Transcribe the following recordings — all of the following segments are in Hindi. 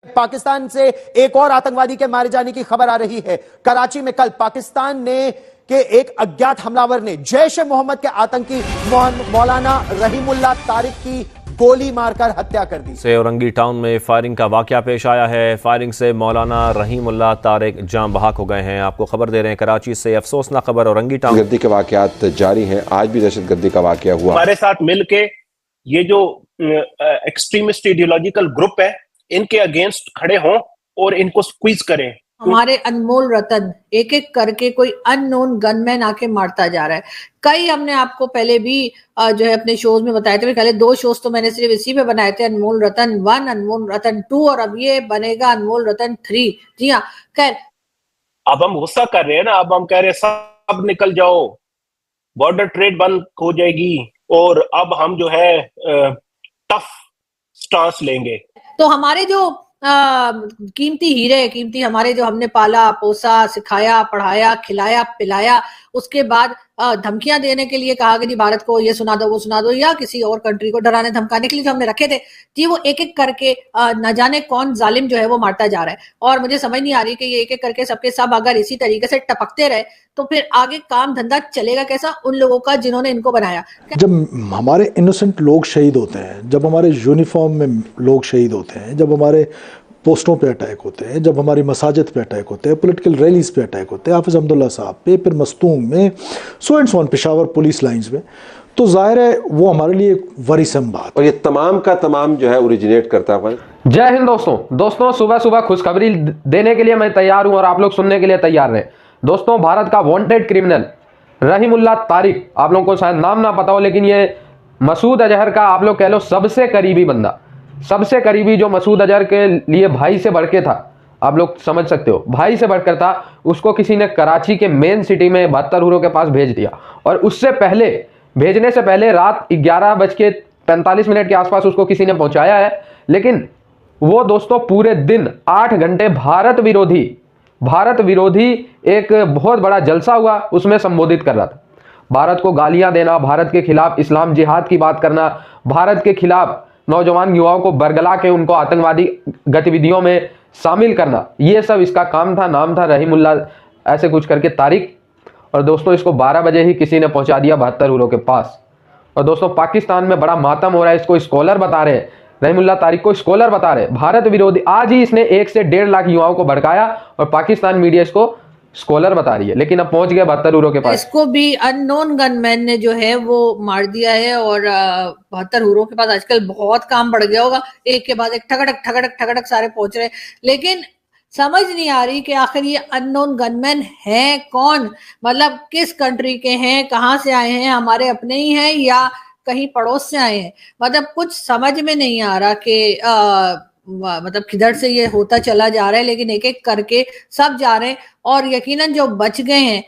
पाकिस्तान से एक और आतंकवादी के मारे जाने की खबर आ रही है। कराची में कल पाकिस्तान ने के एक अज्ञात हमलावर ने जैश ए मोहम्मद के आतंकी मौलाना रहीमुल्लाह तारिक की गोली मारकर हत्या कर दी। से औरंगी टाउन में फायरिंग का वाकया पेश आया है। फायरिंग से मौलाना रहीमुल्लाह तारिक जान बहक हो गए हैं। आपको खबर दे रहे हैं कराची से अफसोसनाक खबर। औरंगी टाउन गर्दी के वाकयात जारी हैं। आज भी दहशत गर्दी का वाकया हुआ। हमारे साथ मिलके ये जो एक्सट्रीमिस्ट आइडियोलॉजिकल ग्रुप है इनके अगेंस्ट खड़े हों और इनको स्क्वीज करें। हमारे अनमोल रतन एक एक करके कोई अननोन गनमैन आके मारता जा रहा है। कई हमने आपको पहले भी जो है अपने शोज में बताए थे। पहले 2 शोज तो मैंने सिर्फ इसी पे बनाए थे, अनमोल रतन 1, अनमोल रतन 2 और अब ये बनेगा अनमोल रतन 3। जी हाँ, खैर अब हम गुस्सा कर रहे हैं ना, अब हम कह रहे हैं सब निकल जाओ, बॉर्डर ट्रेड बंद हो जाएगी और अब हम जो है टफ स्टांस लेंगे। तो हमारे जो कीमती हीरे, कीमती हमारे जो हमने पाला पोसा, सिखाया, पढ़ाया, खिलाया, पिलाया, उसके बाद धमकियां देने के लिए कहा कि जी भारत को ये सुना दो वो सुना दो, या किसी और कंट्री को डराने धमकाने के लिए जो हमने रखे थे जी, वो एक एक करके न जाने कौन जालिम जो है वो मारता जा रहा है। और मुझे समझ नहीं आ रही कि ये एक एक करके सबके सब अगर इसी तरीके से टपकते रहे तो फिर आगे काम धंधा चलेगा कैसा उन लोगों का जिन्होंने इनको बनाया। जब हमारे इनोसेंट लोग शहीद होते हैं, जब हमारे यूनिफॉर्म में लोग शहीद होते हैं, जब हमारे पोस्टों पे अटैक होते हैं, जब हमारी मसाजिद पे अटैक होते हैं, पॉलिटिकल रैलीज पे अटैक होते हैं, हाफिज अब्दुल्ला साहब पे, फिर मस्तूम में, so and so on, Peshawar police lines में, तो जाहिर है वो हमारे लिए एक वरीसम बात। और ये तमाम का तमाम जो है ओरिजिनेट करता है। जय हिंद दोस्तों सुबह सुबह खुशखबरी देने के लिए मैं तैयार हूं और आप लोग सुनने के लिए तैयार रहे। दोस्तों, भारत का वांटेड क्रिमिनल रहीमुल्लाह तारिक, आप लोगों को शायद नाम ना पता हो, लेकिन ये मसूद अजहर का आप लोग कह लो सबसे करीबी बंदा, सबसे करीबी, जो मसूद अजहर के लिए भाई से बढ़ के था, आप लोग समझ सकते हो, भाई से बढ़कर था, उसको किसी ने कराची के मेन सिटी में 72 हुरों के पास भेज दिया। और उससे पहले, भेजने से पहले रात 11:45 के आसपास उसको किसी ने पहुंचाया है। लेकिन वो दोस्तों पूरे दिन 8 घंटे भारत विरोधी एक बहुत बड़ा जलसा हुआ, उसमें संबोधित कर रहा था। भारत को गालियां देना, भारत के खिलाफ इस्लाम जिहाद की बात करना, भारत के खिलाफ नौजवान युवाओं को बरगला के उनको आतंकवादी गतिविधियों में शामिल करना, ये सब इसका काम था। नाम था रहीमुल्लाह ऐसे कुछ करके तारिक। और दोस्तों, इसको 12 बजे ही किसी ने पहुंचा दिया 72 हुरों के पास। और दोस्तों, पाकिस्तान में बड़ा मातम हो रहा है। इसको स्कॉलर बता रहे हैं, रहीमुल्लाह तारिक को स्कॉलर बता रहे, भारत विरोधी। आज ही इसने 1 से 1.5 लाख युवाओं को भड़काया और पाकिस्तान मीडिया इसको स्कॉलर बता रही है, लेकिन अब पहुंच गया 72 हुरों के पास। इसको भी अननोन गनमैन ने जो है वो मार दिया है। और 72 हुरों के पास आजकल बहुत काम बढ़ गया होगा, एक के बाद एक ठगड़क सारे पहुंच रहे। लेकिन समझ नहीं आ रही कि आखिर ये अननोन गनमैन है कौन, मतलब किस कंट्री के हैं, कहां से आए हैं, हमारे अपने ही हैं या कहीं पड़ोस से आए हैं। मतलब कुछ समझ में नहीं आ रहा कि मतलब किधर से ये होता चला जा रहा है। लेकिन एक एक करके सब जा रहे हैं और यकीनन जो बच गए हैं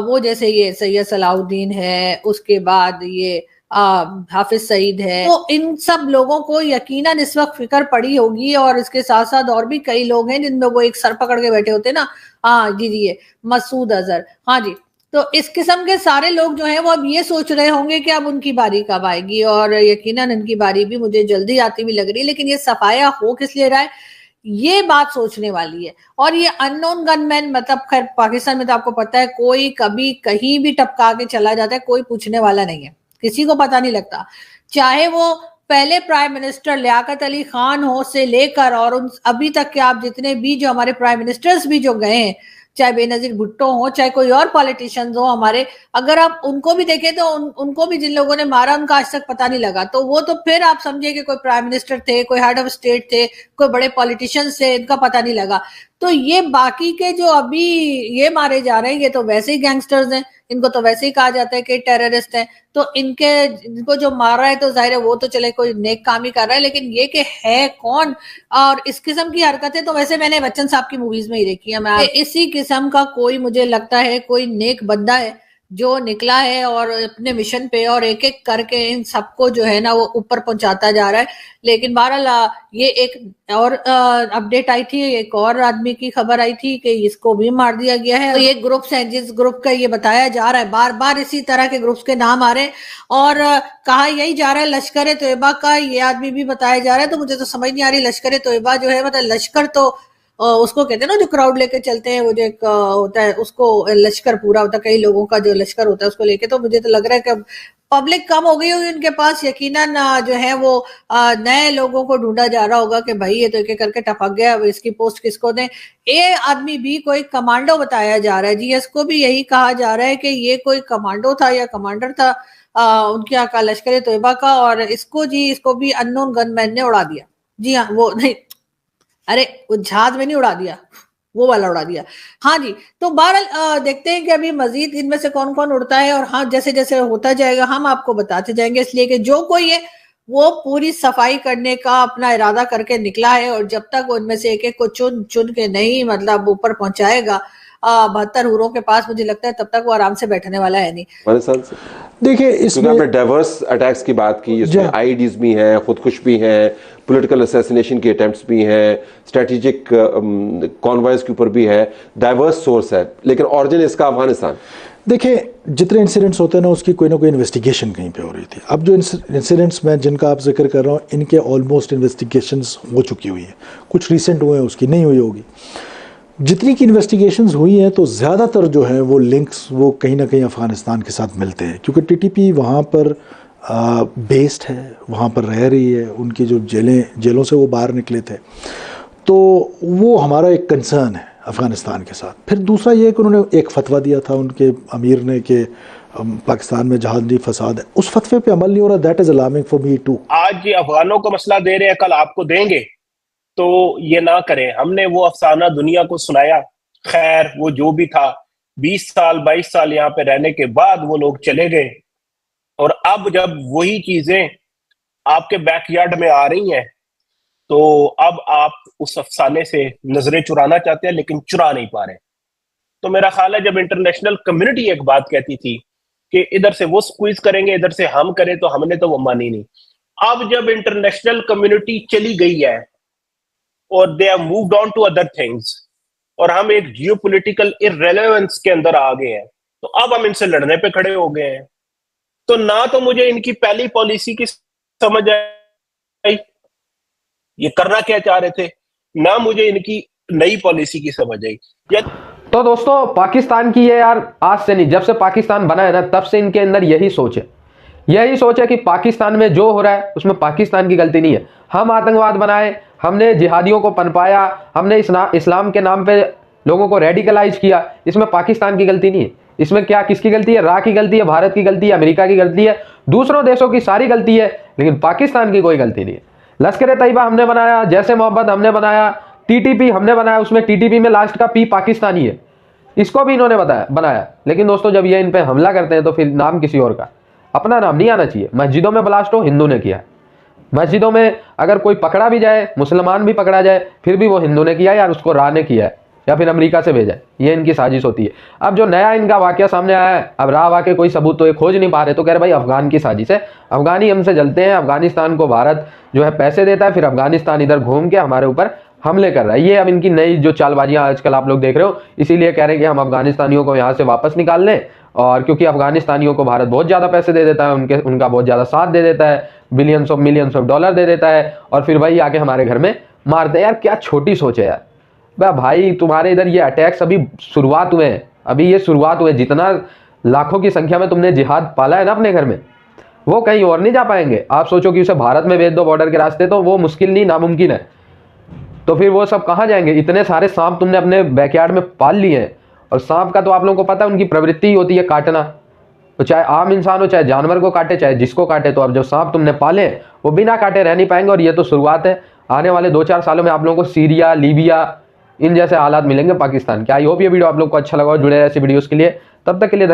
वो जैसे ये सैयद सलाउद्दीन है, उसके बाद ये हाफिज सईद है, तो इन सब लोगों को यकीनन इस वक्त फिक्र पड़ी होगी। और इसके साथ साथ और भी कई लोग हैं जिनमें वो एक सर पकड़ के बैठे होते ना, जी ये मसूद अजहर, हाँ जी। तो इस किस्म के सारे लोग जो हैं वो अब ये सोच रहे होंगे कि अब उनकी बारी कब आएगी, और यकीनन इनकी बारी भी मुझे जल्दी आती हुई लग रही है। लेकिन ये सफाया हो किस लिए रहा है, ये बात सोचने वाली है। और ये अननोन गनमैन, मतलब खैर पाकिस्तान में तो आपको पता है कोई कभी कहीं भी टपका के चला जाता है, कोई पूछने वाला नहीं है, किसी को पता नहीं लगता। चाहे वो पहले प्राइम मिनिस्टर लियाकत अली खान हो से लेकर और उन अभी तक के आप जितने भी जो हमारे प्राइम मिनिस्टर्स भी जो गए हैं, चाहे बेनजीर भुट्टो हो, चाहे कोई और पॉलिटिशियंस हो हमारे, अगर आप उनको भी देखें तो उनको भी जिन लोगों ने मारा उनका आज तक पता नहीं लगा। तो वो तो फिर आप समझिए कि कोई प्राइम मिनिस्टर थे, कोई हेड ऑफ स्टेट थे, कोई बड़े पॉलिटिशियंस थे, इनका पता नहीं लगा। तो ये बाकी के जो अभी ये मारे जा रहे हैं, ये तो वैसे ही गैंगस्टर्स हैं, इनको तो वैसे ही कहा जाता है कि टेररिस्ट हैं। तो इनको जो मार रहा है तो जाहिर है वो तो चले कोई नेक काम ही कर रहा है, लेकिन ये कि है कौन, और इस किस्म की हरकतें तो वैसे मैंने बच्चन साहब की मूवीज में ही देखी है। मैं इसी किस्म का कोई, मुझे लगता है कोई नेक बंदा है जो निकला है और अपने मिशन पे और एक एक करके इन सबको जो है ना वो ऊपर पहुंचाता जा रहा है। लेकिन बहरहाल ये एक और अपडेट आई थी, एक और आदमी की खबर आई थी कि इसको भी मार दिया गया है। तो ये ग्रुप्स हैं जिस ग्रुप का ये बताया जा रहा है, बार बार इसी तरह के ग्रुप्स के नाम आ रहे हैं और कहा यही जा रहा है लश्कर तोयबा का ये आदमी भी बताया जा रहा है। तो मुझे तो समझ नहीं आ रही, लश्कर तोयबा जो है मतलब लश्कर तो उसको कहते हैं ना जो क्राउड लेके चलते हैं, वो जो एक होता है उसको लश्कर पूरा होता है, कई लोगों का जो लश्कर होता है उसको लेके। तो मुझे तो लग रहा है कि अब पब्लिक कम हो गई होगी उनके पास, यकीनन जो है वो नए लोगों को ढूंढा जा रहा होगा कि भाई ये तो एक करके टपक गया, अब इसकी पोस्ट किसको दें। ये आदमी भी कोई कमांडो बताया जा रहा है जी, इसको भी यही कहा जा रहा है कि ये कोई कमांडो था या कमांडर था उनके यहाँ का लश्कर तोयबा का, और इसको भी अननोन गनमैन ने उड़ा दिया। जी हाँ, वो नहीं, अरे वो जहाज में नहीं उड़ा दिया, वो वाला उड़ा दिया। हाँ जी, तो बहरहाल देखते हैं कि अभी मजीद इनमें से कौन कौन उड़ता है, और हाँ जैसे जैसे होता जाएगा हम आपको बताते जाएंगे, इसलिए कि जो कोई है वो पूरी सफाई करने का अपना इरादा करके निकला है, और जब तक वो इनमें से एक एक को चुन चुन के नहीं मतलब ऊपर पहुंचाएगा 72 हूरों के पास, मुझे लगता है तब तक वो आराम से बैठने वाला है नहीं। देखिए इसमें आपने डाइवर्स अटैक्स की बात की, इसमें आईडीज भी हैं, खुदकुश भी हैं, पॉलिटिकल असैसिनेशन के अटेम्प्ट्स भी हैं, स्ट्रेटेजिक कॉन्वॉयज के ऊपर भी है, डाइवर्स सोर्स है, लेकिन ऑरिजिन इसका अफगानिस्तान। देखिए जितने इंसिडेंट्स होते हैं ना उसकी कोई ना कोई इन्वेस्टिगेशन कहीं पे हो रही थी। अब जो इंसिडेंट्स मैं जिनका आप जिक्र कर रहा हूँ इनके ऑलमोस्ट इन्वेस्टिगेशंस हो चुकी हुई है, कुछ रिसेंट हुए हैं उसकी नहीं हुई होगी। जितनी की इन्वेस्टिगेशंस हुई हैं तो ज़्यादातर जो है वो लिंक्स वो कहीं ना कहीं अफ़गानिस्तान के साथ मिलते हैं, क्योंकि टीटीपी वहाँ पर बेस्ड है, वहाँ पर रह रही है, उनकी जो जेलों से वो बाहर निकले थे, तो वो हमारा एक कंसर्न है अफ़गानिस्तान के साथ। फिर दूसरा ये कि उन्होंने एक फतवा दिया था उनके अमीर ने कि पाकिस्तान में जहादी फसाद है, उस फतवे पे अमल नहीं हो रहा। That is alarming for me too. आज अफगानों को मसला दे रहे हैं, कल आपको देंगे, तो ये ना करें। हमने वो अफसाना दुनिया को सुनाया, खैर वो जो भी था, 20 साल 22 साल यहाँ पे रहने के बाद वो लोग चले गए, और अब जब वही चीजें आपके बैकयार्ड में आ रही हैं तो अब आप उस अफसाने से नजरें चुराना चाहते हैं लेकिन चुरा नहीं पा रहे। तो मेरा ख्याल है जब इंटरनेशनल कम्युनिटी एक बात कहती थी कि इधर से वो स्क्वीज करेंगे इधर से हम करें, तो हमने तो वो मानी नहीं। अब जब इंटरनेशनल कम्युनिटी चली गई है और they have moved on to other things, और हम एक जियोपॉलिटिकल इररेलेवेंस के अंदर आ गए हैं, तो अब हम इनसे लड़ने पे खड़े हो गए हैं। तो ना तो मुझे इनकी पहली पॉलिसी की समझ आई, ये करना क्या चाह रहे थे, ना मुझे इनकी नई पॉलिसी की समझ आई। तो दोस्तों पाकिस्तान की ये यार आज से नहीं, जब से पाकिस्तान बना है ना तब से इनके अंदर यही सोच है कि पाकिस्तान में जो हो रहा है उसमें पाकिस्तान की गलती नहीं है। हम आतंकवाद बनाए, हमने जिहादियों को पनपाया, हमने इस्लाम के नाम पे लोगों को रेडिकलाइज किया, इसमें पाकिस्तान की गलती नहीं है। इसमें क्या किसकी गलती है? रा की गलती है, भारत की गलती है, अमेरिका की गलती है, दूसरों देशों की सारी गलती है, लेकिन पाकिस्तान की कोई गलती नहीं है। लश्कर तैयबा हमने बनाया, जैसे मोहब्बत हमने बनाया, टीटीपी हमने बनाया, उसमें टीटीपी में लास्ट का पी पाकिस्तानी है, इसको भी इन्होंने बनाया। लेकिन दोस्तों जब ये इन पे हमला करते हैं तो फिर नाम किसी और का, अपना नाम नहीं आना चाहिए। मस्जिदों में ब्लास्ट हो, हिंदू ने किया है। मस्जिदों में अगर कोई पकड़ा भी जाए, मुसलमान भी पकड़ा जाए, फिर भी वो हिंदू ने किया है या उसको रा ने किया है या फिर अमेरिका से भेजा है, ये इनकी साजिश होती है। अब जो नया इनका वाकया सामने आया है, अब रा वाकई कोई सबूत तो ये खोज नहीं पा रहे, तो कह रहे भाई अफगान की साजिश है, अफगानी हमसे जलते हैं, अफगानिस्तान को भारत जो है पैसे देता है, फिर अफगानिस्तान इधर घूम के हमारे ऊपर हमले कर रहा है। ये अब इनकी नई जो चालबाजियां आजकल आप लोग देख रहे हो, इसीलिए कह रहे हैं कि हम अफगानिस्तानियों को यहाँ से वापस निकाल लें, और क्योंकि अफगानिस्तानियों को भारत बहुत ज़्यादा पैसे दे देता है, उनका बहुत ज़्यादा साथ दे देता है, billions of millions of dollar दे देता है, और फिर वही आके हमारे घर में मारते हैं। यार क्या छोटी सोच है यार। भाई तुम्हारे इधर ये अटैक्स अभी शुरुआत हुए हैं, अभी ये शुरुआत हुए। जितना लाखों की संख्या में तुमने जिहाद पाला है ना अपने घर में, वो कहीं और नहीं जा पाएंगे। आप सोचो कि उसे भारत में भेज दो बॉर्डर के रास्ते, तो वो मुश्किल नहीं नामुमकिन है। तो फिर वो सब कहाँ जाएंगे? इतने सारे सांप तुमने अपने बैकयार्ड में पाल लिए हैं, और सांप का तो आप लोगों को पता है उनकी प्रवृत्ति होती है काटना, तो चाहे आम इंसान हो, चाहे जानवर को काटे, चाहे जिसको काटे। तो अब जो सांप तुमने पाले वो बिना काटे रह नहीं पाएंगे, और ये तो शुरुआत है। आने वाले 2-4 सालों में आप लोगों को सीरिया, लीबिया, इन जैसे हालात मिलेंगे पाकिस्तान के। आई होप ये वीडियो आप लोग को अच्छा लगा, जुड़े रहे ऐसी वीडियोस के लिए। तब तक के लिए